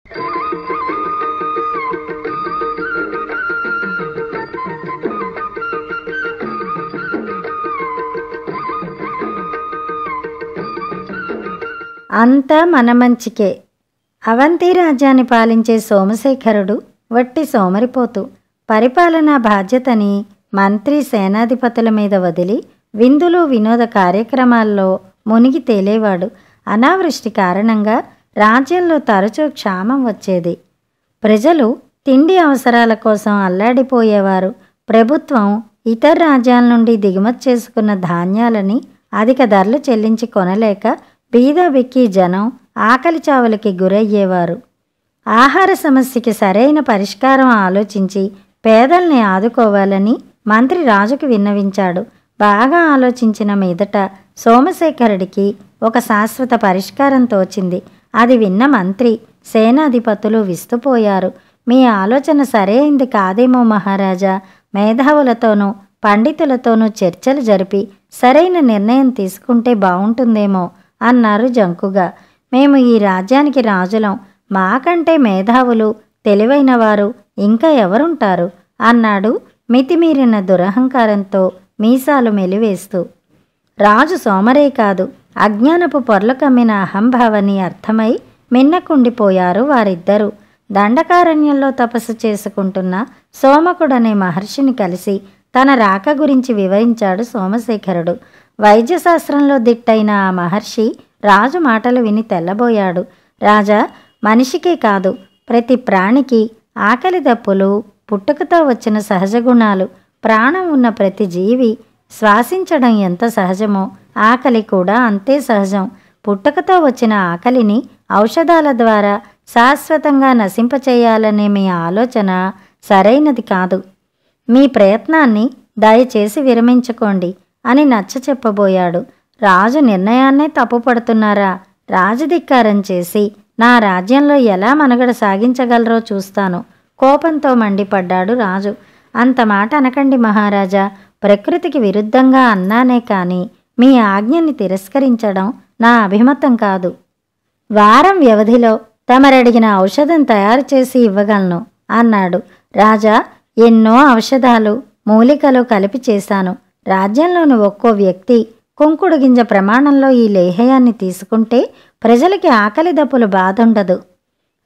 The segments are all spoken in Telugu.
అంతా మన మంచికే. అవంతి రాజ్యాన్ని పాలించే సోమశేఖరుడు వట్టి సోమరిపోతు. పరిపాలనా బాధ్యతని మంత్రి సేనాధిపతుల మీద వదిలి విందులు వినోద కార్యక్రమాల్లో మునిగి తేలేవాడు. అనావృష్టి కారణంగా రాజ్యంలో తరచూ క్షామం వచ్చేది. ప్రజలు తిండి అవసరాల కోసం అల్లాడిపోయేవారు. ప్రభుత్వం ఇతర రాజ్యాల నుండి దిగుమతి చేసుకున్న ధాన్యాలని అధిక ధరలు చెల్లించి కొనలేక బీద బిక్కి జనం ఆకలి చావులకి గురయ్యేవారు. ఆహార సమస్యకి సరైన పరిష్కారం ఆలోచించి పేదల్ని ఆదుకోవాలని మంత్రి రాజుకు విన్నవించాడు. బాగా ఆలోచించిన మీదట సోమశేఖరుడికి ఒక శాశ్వత పరిష్కారం తోచింది. అది విన్న మంత్రి సేనాధిపతులు విస్తుపోయారు. మీ ఆలోచన సరైంది కాదేమో మహారాజా. మేధావులతోనూ పండితులతోనూ చర్చలు జరిపి సరైన నిర్ణయం తీసుకుంటే బాగుంటుందేమో అన్నారు జంకుగా. మేము ఈ రాజ్యానికి రాజులం. మాకంటే మేధావులు తెలివైన వారు ఇంకా ఎవరుంటారు అన్నాడు మితిమీరిన దురహంకారంతో మీసాలు మెలివేస్తూ. రాజు సోమరే కాదు, అజ్ఞానపు పొరలు కమ్మిన అహంభావని అర్థమై మిన్నకుండిపోయారు వారిద్దరూ. దండకారణ్యంలో తపస్సు చేసుకుంటున్న సోమకుడనే మహర్షిని కలిసి తన రాక గురించి వివరించాడు సోమశేఖరుడు. వైద్యశాస్త్రంలో దిట్టైన ఆ మహర్షి రాజు మాటలు విని తెల్లబోయాడు. రాజా, మనిషికే కాదు ప్రతి ప్రాణికి ఆకలి దప్పులు పుట్టుకతో వచ్చిన సహజ గుణాలు. ప్రాణం ఉన్న ప్రతి జీవి శ్వాసించడం ఎంత సహజమో ఆకలి కూడా అంతే సహజం. పుట్టుకతో వచ్చిన ఆకలిని ఔషధాల ద్వారా శాశ్వతంగా నశింపచేయాలనే మీ ఆలోచన సరైనది కాదు. మీ ప్రయత్నాన్ని దయచేసి విరమించుకోండి అని నచ్చ చెప్పబోయాడు. రాజు నిర్ణయాన్నే తప్పుపడుతున్నారా? రాజధిక్కారం చేసి నా రాజ్యంలో ఎలా మనుగడ సాగించగలరో చూస్తాను కోపంతో మండిపడ్డాడు రాజు. అంత మాట అనకండి మహారాజా. ప్రకృతికి విరుద్ధంగా అన్నానే కానీ మీ ఆజ్ఞని తిరస్కరించడం నా అభిమతం కాదు. వారం వ్యవధిలో తమరడిగిన ఔషధం తయారు చేసి ఇవ్వగలను అన్నాడు. రాజా, ఎన్నో ఔషధాలు మూలికలు కలిపి చేశాను. రాజ్యంలోని ఒక్కో వ్యక్తి కుంకుడు గింజ ప్రమాణంలో ఈ లేహ్యాన్ని తీసుకుంటే ప్రజలకి ఆకలి దప్పులు బాధుండదు.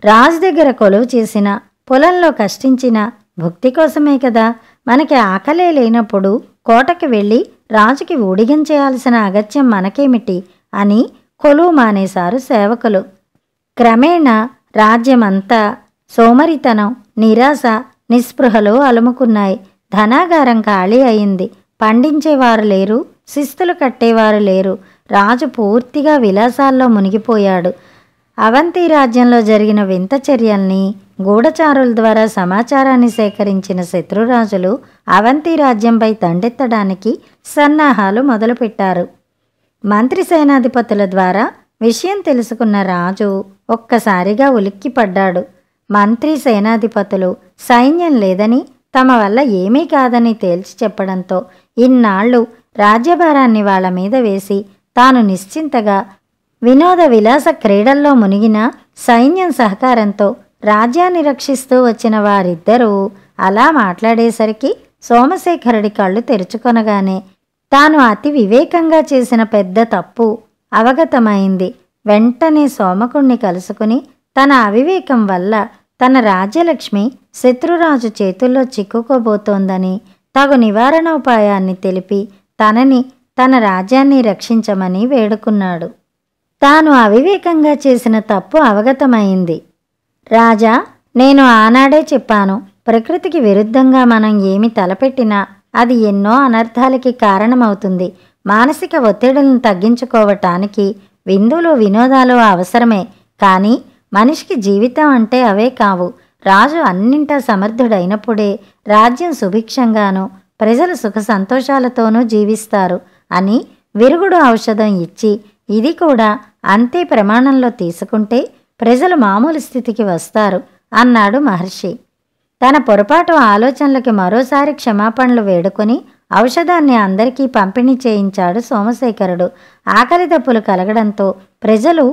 రాజు దగ్గర కొలువు చేసిన పొలంలో కష్టించిన భుక్తి కోసమే కదా. మనకి ఆకలే లేనప్పుడు కోటకి వెళ్ళి రాజుకి ఊడిగించేయాల్సిన అగత్యం మనకేమిటి అని కొలువు మానేశారు సేవకులు. క్రమేణా రాజ్యమంతా సోమరితనం, నిరాశ, నిస్పృహలు అలుముకున్నాయి. ధనాగారం ఖాళీ అయింది. పండించేవారు లేరు, శిస్తులు కట్టేవారు లేరు. రాజు పూర్తిగా విలాసాల్లో మునిగిపోయాడు. అవంతి రాజ్యంలో జరిగిన వింత చర్యల్ని గూఢచారుల ద్వారా సమాచారాన్ని సేకరించిన శత్రురాజులు అవంతి రాజ్యంపై దండెత్తడానికి సన్నాహాలు మొదలుపెట్టారు. మంత్రి సేనాధిపతుల ద్వారా విషయం తెలుసుకున్న రాజు ఒక్కసారిగా ఉలిక్కిపడ్డాడు. మంత్రి సేనాధిపతులు సైన్యం లేదని తమ వల్ల ఏమీ కాదని తేల్చి చెప్పడంతో ఇన్నాళ్ళు రాజ్యభారాన్ని వాళ్ల మీద వేసి తాను నిశ్చింతగా వినోద విలాస క్రీడల్లో మునిగిన సైన్యం సహకారంతో రాజ్యాన్ని రక్షిస్తూ వచ్చిన వారిద్దరూ అలా మాట్లాడేసరికి సోమశేఖరుడి కళ్ళు తెరుచుకొనగానే తాను అతి వివేకంగా చేసిన పెద్ద తప్పు అవగతమైంది. వెంటనే సోమకుణ్ణి కలుసుకుని తన అవివేకం వల్ల తన రాజ్యలక్ష్మి శత్రురాజు చేతుల్లో చిక్కుకోబోతోందని తగు నివారణోపాయాన్ని తెలిపి తనని తన రాజ్యాన్ని రక్షించమని వేడుకున్నాడు. తాను అవివేకంగా చేసిన తప్పు అవగతమైంది. రాజా, నేను ఆనాడే చెప్పాను, ప్రకృతికి విరుద్ధంగా మనం ఏమి తలపెట్టినా అది ఎన్నో అనర్థాలకి కారణమవుతుంది. మానసిక ఒత్తిడులను తగ్గించుకోవటానికి విందులు వినోదాలు అవసరమే, కానీ మనిషికి జీవితం అంటే అవే కావు. రాజు అన్నింటా సమర్థుడైనప్పుడే రాజ్యం సుభిక్షంగానూ ప్రజలు సుఖ సంతోషాలతోనూ జీవిస్తారు అని విరుగుడు ఔషధం ఇచ్చి ఇది కూడా అంతే ప్రమాణంలో తీసుకుంటే ప్రజలు మామూలు స్థితికి వస్తారు అన్నాడు మహర్షి. తన పొరపాటు ఆలోచనలకి మరోసారి క్షమాపణలు వేడుకొని ఔషధాన్ని అందరికీ పంపిణీ చేయించాడు సోమశేఖరుడు. ఆకలి దప్పులు కలగడంతో ప్రజలు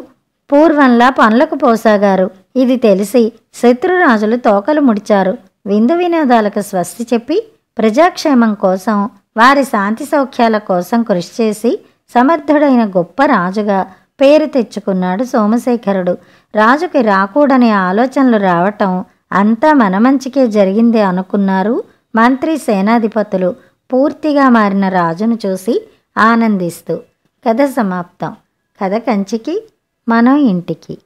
పూర్వంలా పనులకు పోసాగారు. ఇది తెలిసి శత్రురాజులు తోకలు ముడిచారు. విందు వినోదాలకు స్వస్తి చెప్పి ప్రజాక్షేమం కోసం, వారి శాంతి సౌఖ్యాల కోసం కృషి చేసి సమర్థుడైన గొప్ప రాజుగా పేరు తెచ్చుకున్నాడు సోమశేఖరుడు. రాజుకి రాకూడని ఆలోచనలు రావటం అంతా మన మంచికే జరిగింది అనుకున్నారు మంత్రి సేనాధిపతులు. పూర్తిగా మారిన రాజును చూసి ఆనందిస్తూ. కథ సమాప్తం. కథ కంచికి, మనం ఇంటికి.